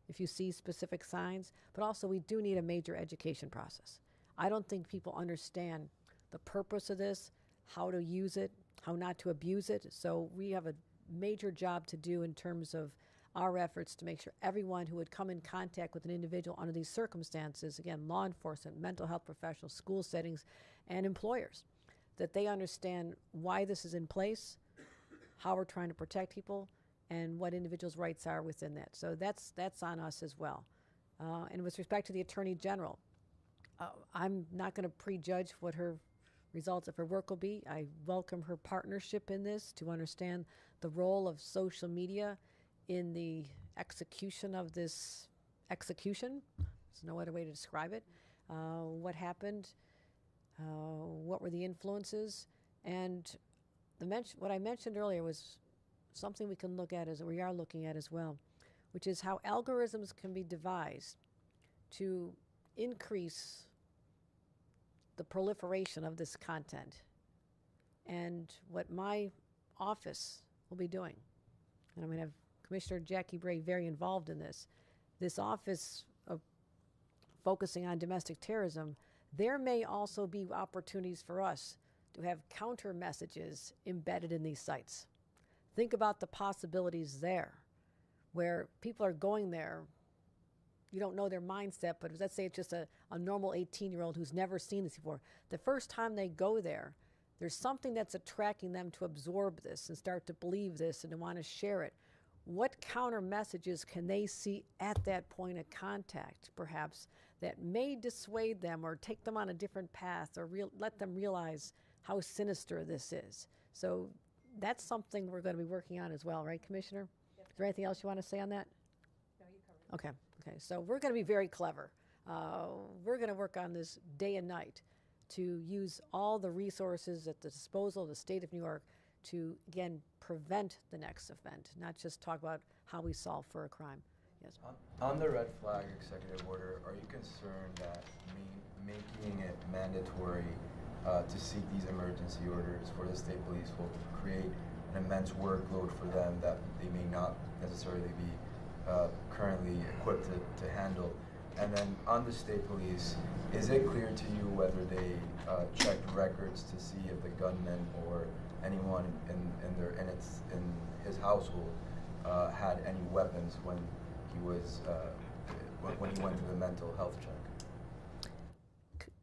if you see specific signs, but also we do need a major education process. I don't think people understand the purpose of this, how to use it, how not to abuse it. So we have a major job to do in terms of our efforts to make sure everyone who would come in contact with an individual under these circumstances, again, law enforcement, mental health professionals, school settings, and employers, that they understand why this is in place, how we're trying to protect people, and what individuals' rights are within that. So that's on us as well. And with respect to the Attorney General, I'm not going to prejudge what her results of her work will be. I welcome her partnership in this to understand the role of social media in the execution of this execution. There's no other way to describe it. What happened, what were the influences, and what I mentioned earlier was something we can look at, we are looking at as well, which is how algorithms can be devised to increase the proliferation of this content, and what my office will be doing. And I'm going to have Commissioner Jackie Bray very involved in this. This office of focusing on domestic terrorism, there may also be opportunities for us to have counter messages embedded in these sites. Think about the possibilities there, where people are going there. You don't know their mindset, but let's say it's just a normal 18-year-old who's never seen this before. The first time they go there, there's something that's attracting them to absorb this and start to believe this and to want to share it. What counter messages can they see at that point of contact, perhaps, that may dissuade them or take them on a different path or let them realize how sinister this is? So that's something we're going to be working on as well, right, Commissioner? Yep. Is there anything else you want to say on that? No, you covered it. Okay. So we're going to be very clever. We're going to work on this day and night to use all the resources at the disposal of the state of New York to, again, prevent the next event, not just talk about how we solve for a crime. Yes. On the red flag executive order, are you concerned that making it mandatory to seek these emergency orders for the state police will create an immense workload for them that they may not necessarily be currently equipped to handle? And then on the state police, is it clear to you whether they checked records to see if the gunman or anyone in his household had any weapons when he was when he went through the mental health check?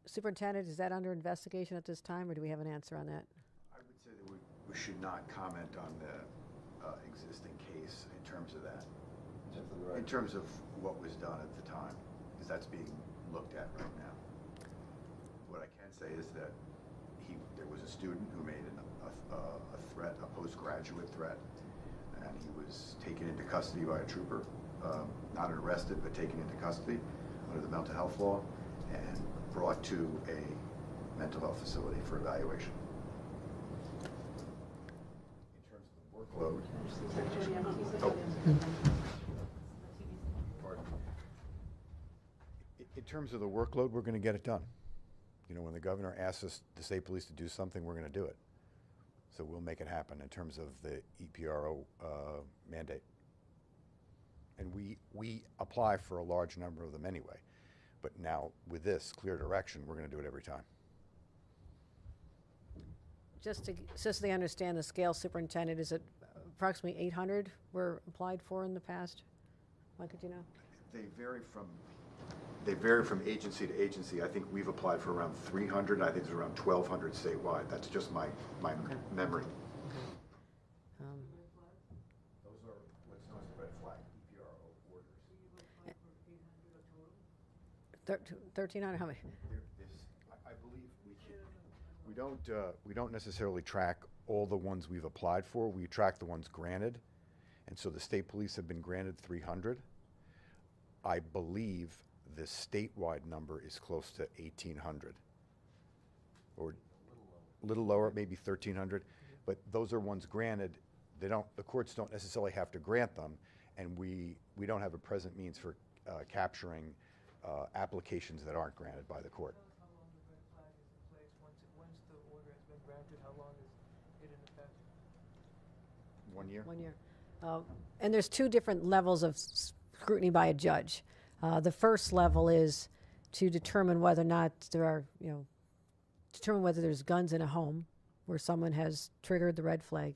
Superintendent, is that under investigation at this time, or do we have an answer on that? I would say that we should not comment on the existing case in terms of that. In terms of what was done at the time, because that's being looked at right now. What I can say is that there was a student who made a threat, a postgraduate threat, and he was taken into custody by a trooper, not arrested, but taken into custody under the mental health law, and brought to a mental health facility for evaluation. In terms of the workload, pardon. In terms of the workload, we're going to get it done. You know, when the governor asks us, the state police, to do something, we're going to do it. So we'll make it happen in terms of the EPRO mandate. And we apply for a large number of them anyway. But now, with this clear direction, we're going to do it every time. Just so they understand the scale, Superintendent, is it approximately 800 were applied for in the past? Mike, could you know? They vary from agency to agency. I think we've applied for around 300. I think there's around 1,200 statewide. That's just my memory. Those are what's known as red flag EPRO orders. 1,300, how many? I believe we don't necessarily track all the ones we've applied for. We track the ones granted, and so the state police have been granted 300. I believe the statewide number is close to 1,800, or a little lower, maybe 1,300. But those are ones granted. The courts don't necessarily have to grant them, and we don't have a present means for capturing applications that aren't granted by the court. How long the red flag is in place? Once the order has been granted, how long is it in effect? 1 year. 1 year. And there's two different levels of scrutiny by a judge. The first level is to determine whether or not determine whether there's guns in a home where someone has triggered the red flag.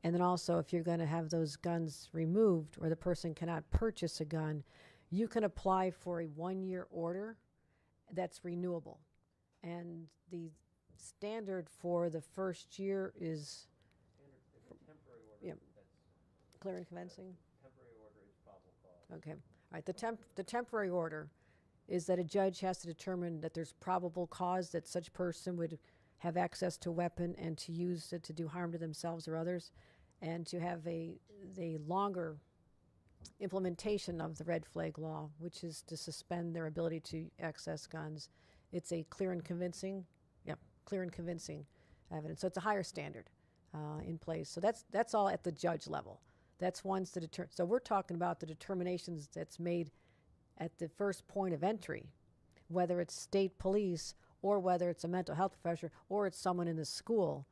And then also, if you're going to have those guns removed or the person cannot purchase a gun, you can apply for a 1-year order that's renewable. And the standard for the first year is clear and convincing. Temporary order is probable cause. Okay. All right. The temporary order is that a judge has to determine that there's probable cause that such person would have access to a weapon and to use it to do harm to themselves or others, and to have a longer implementation of the red flag law, which is to suspend their ability to access guns. It's a clear and convincing evidence. So it's a higher standard in place. So that's all at the judge level. That's once the so we're talking about the determinations that's made at the first point of entry, whether it's state police or whether it's a mental health professional or it's someone in the school.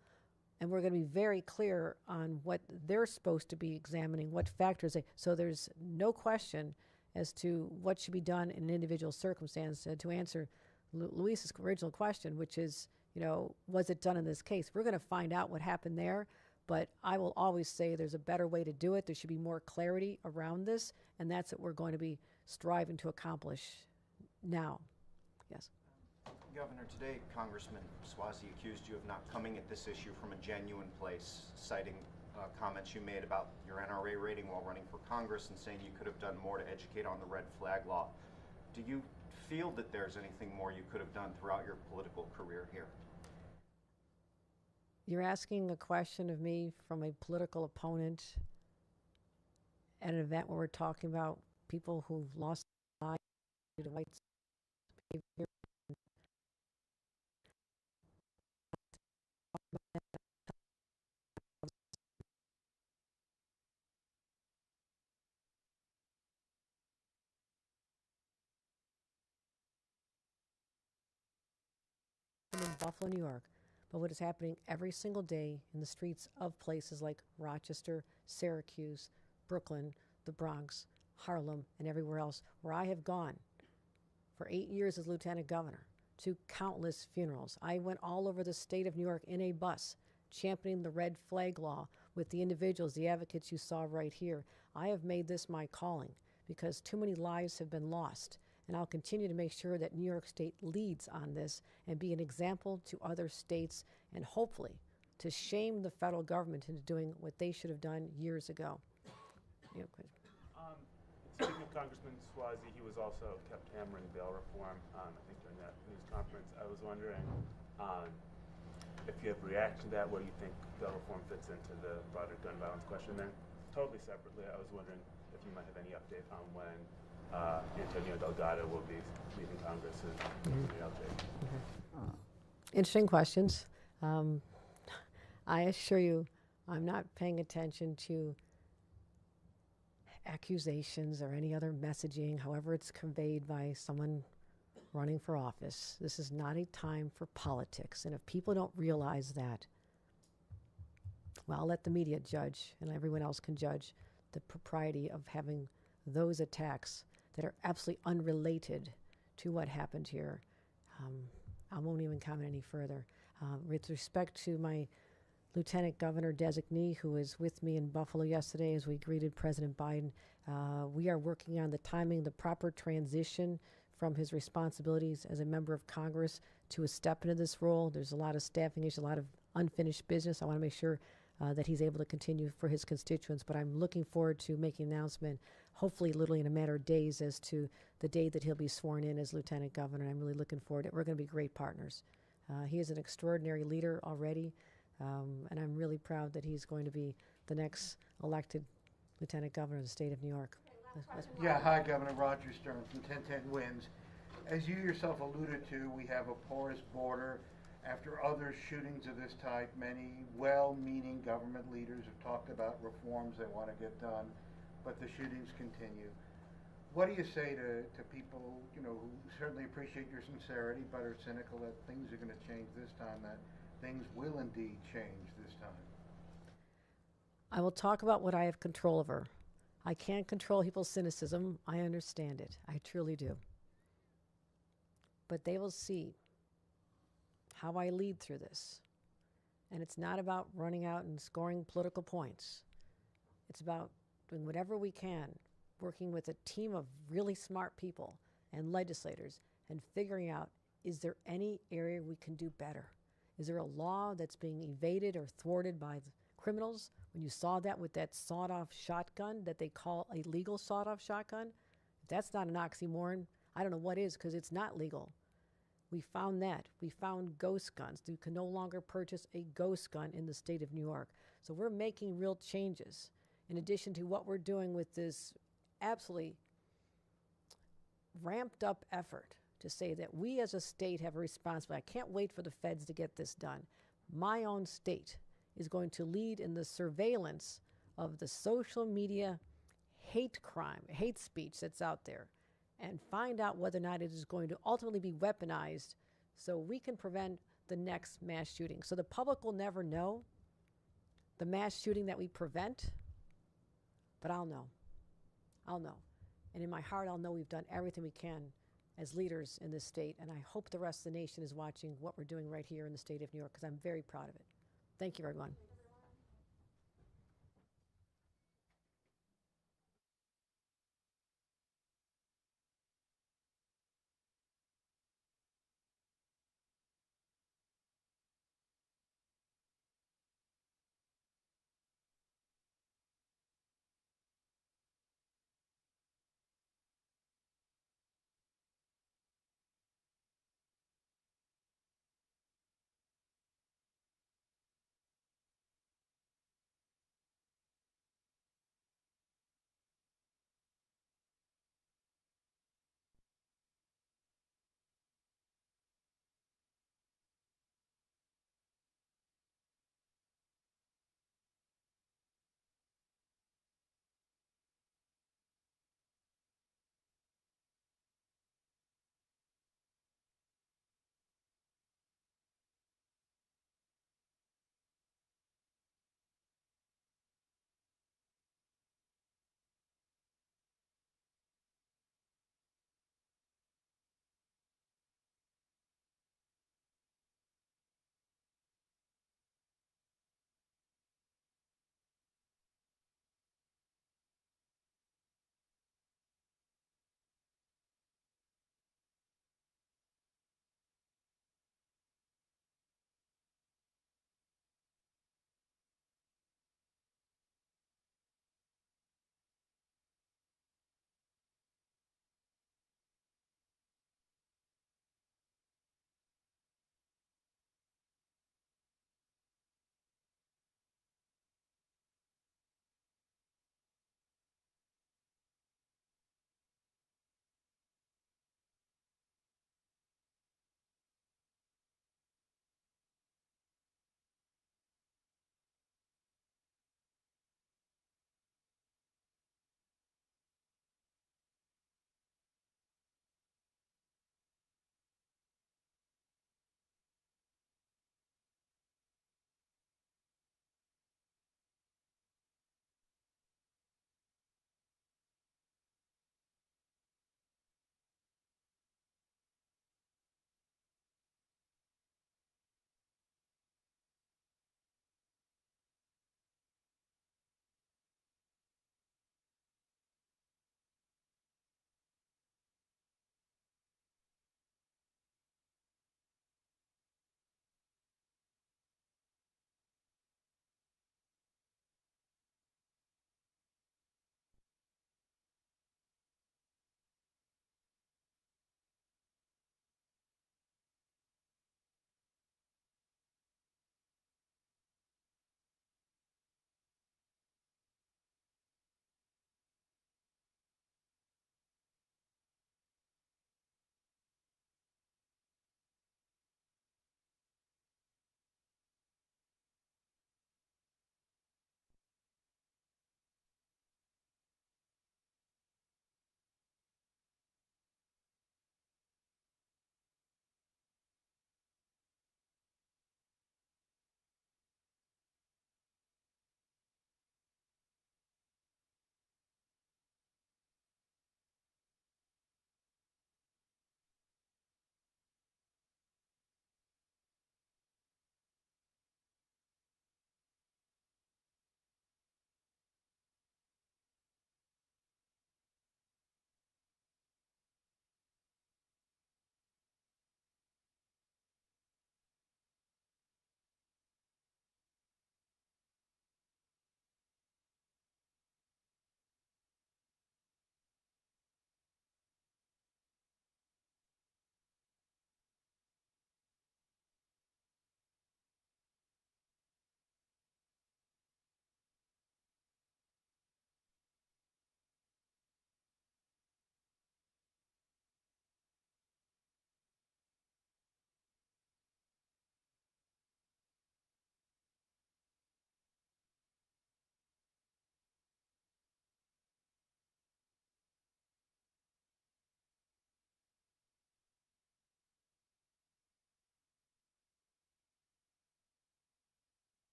And we're going to be very clear on what they're supposed to be examining, what factors so there's no question as to what should be done in an individual circumstance. To answer Luis's original question, which is, was it done in this case? We're going to find out what happened there, but I will always say there's a better way to do it. There should be more clarity around this, and that's what we're going to be striving to accomplish now. Yes. Governor, today Congressman Suozzi accused you of not coming at this issue from a genuine place, citing comments you made about your NRA rating while running for Congress and saying you could have done more to educate on the red flag law. Do you feel that there's anything more you could have done throughout your political career here? You're asking a question of me from a political opponent at an event where we're talking about people who've lost their lives due to white behavior. In Buffalo, New York, but what is happening every single day in the streets of places like Rochester, Syracuse, Brooklyn, the Bronx, Harlem, and everywhere else, where I have gone for 8 years as lieutenant governor to countless funerals. I went all over the state of New York in a bus championing the red flag law with the individuals, the advocates you saw right here. I have made this my calling because too many lives have been lost. And I'll continue to make sure that New York State leads on this and be an example to other states, and hopefully to shame the federal government into doing what they should have done years ago. Speaking of Congressman Suozzi, he was also kept hammering bail reform, I think during that news conference. I was wondering if you have a reaction to that, where you think bail reform fits into the broader gun violence question. Then, totally separately, I was wondering if you might have any update on when Antonio Delgado will be leaving Congress as LJ. Interesting questions. I assure you, I'm not paying attention to accusations or any other messaging, however it's conveyed by someone running for office. This is not a time for politics. And if people don't realize that, well, I'll let the media judge, and everyone else can judge the propriety of having those attacks that are absolutely unrelated to what happened here. I won't even comment any further. With respect to my Lieutenant Governor designee, who was with me in Buffalo yesterday as we greeted President Biden, we are working on the timing, the proper transition from his responsibilities as a member of Congress to a step into this role. There's a lot of staffing issues, a lot of unfinished business. I want to make sure that he's able to continue for his constituents, but I'm looking forward to making an announcement, hopefully literally in a matter of days, as to the day that he'll be sworn in as Lieutenant Governor. I'm really looking forward to it. We're going to be great partners. He is an extraordinary leader already, and I'm really proud that he's going to be the next elected Lieutenant Governor of the state of New York. Yeah, hi, Governor Roger Stern from 1010 Wins. As you yourself alluded to, we have a porous border. After other shootings of this type, many well-meaning government leaders have talked about reforms they want to get done, but the shootings continue. What do you say to people, you know, who certainly appreciate your sincerity, but are cynical that things are going to change this time, that things will indeed change this time? I will talk about what I have control over. I can't control people's cynicism. I understand it. I truly do. But they will see how I lead through this. And it's not about running out and scoring political points. It's about doing whatever we can, working with a team of really smart people and legislators and figuring out, is there any area we can do better? Is there a law that's being evaded or thwarted by the criminals? When you saw that with that sawed-off shotgun that they call a legal sawed-off shotgun, if that's not an oxymoron, I don't know what is, because it's not legal. We found that. We found ghost guns. You can no longer purchase a ghost gun in the state of New York. So we're making real changes in addition to what we're doing with this absolutely ramped up effort to say that we as a state have a responsibility. I can't wait for the feds to get this done. My own state is going to lead in the surveillance of the social media hate crime, hate speech that's out there, and find out whether or not it is going to ultimately be weaponized so we can prevent the next mass shooting. So the public will never know the mass shooting that we prevent, but I'll know. I'll know. And in my heart, I'll know we've done everything we can as leaders in this state, and I hope the rest of the nation is watching what we're doing right here in the state of New York, because I'm very proud of it. Thank you, everyone.